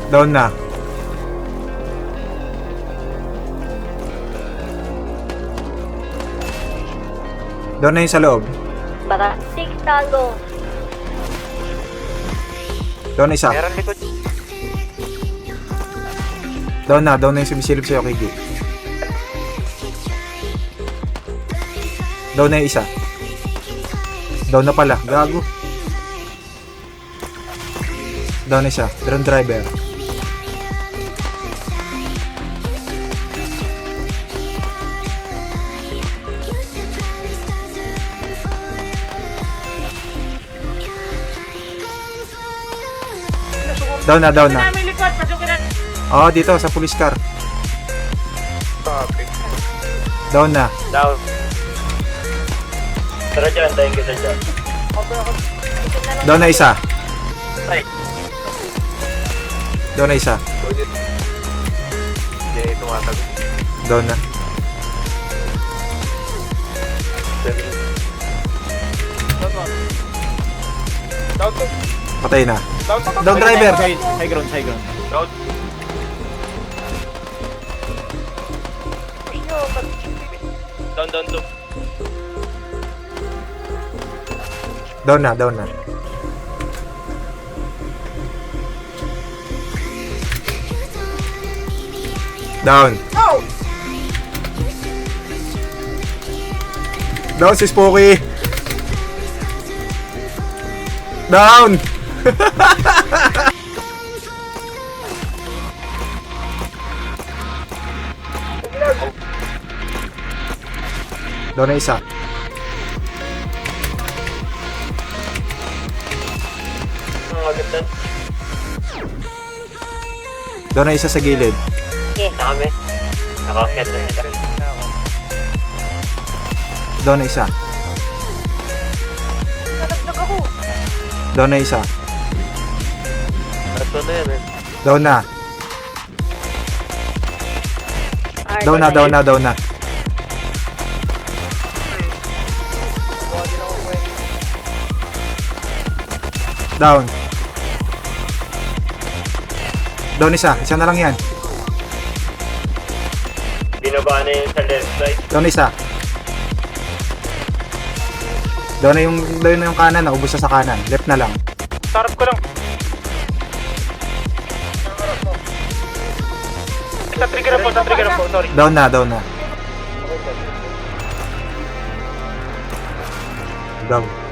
Down na. Down na yung sa loob. Para 6 tago. Down na isa. Meron likod. Down na yung sumisilip sa'yo kay G. Down na yung isa. Down na pala. Gago. Down na isa. Drone driver. Down na. Oo, dito sa police car. Copy. Down na. Down. Tara dyan, tayo kita dyan. Down na isa. Ay. Down na isa. Hindi, tumatag. Down na. Down to. Patay na. Down to. Down driver. High ground. Down. Down to. Down na. Down. Down si Spooky. Down. Down na isa. Maganda. Down na isa sa gilid. Okay. Nakami. Nakakit na nila. Down na isa. Nalaglag ako. Down na isa. Ito na yan eh. Down na. Down na. Down. Down isa. Isa na lang yan. Binaba na yun sa left side. Down isa. Down na yung kanan. Naubos na sa kanan. Left na lang. Sarap ko lang. Sa trigger po, sorry. Down na. Down.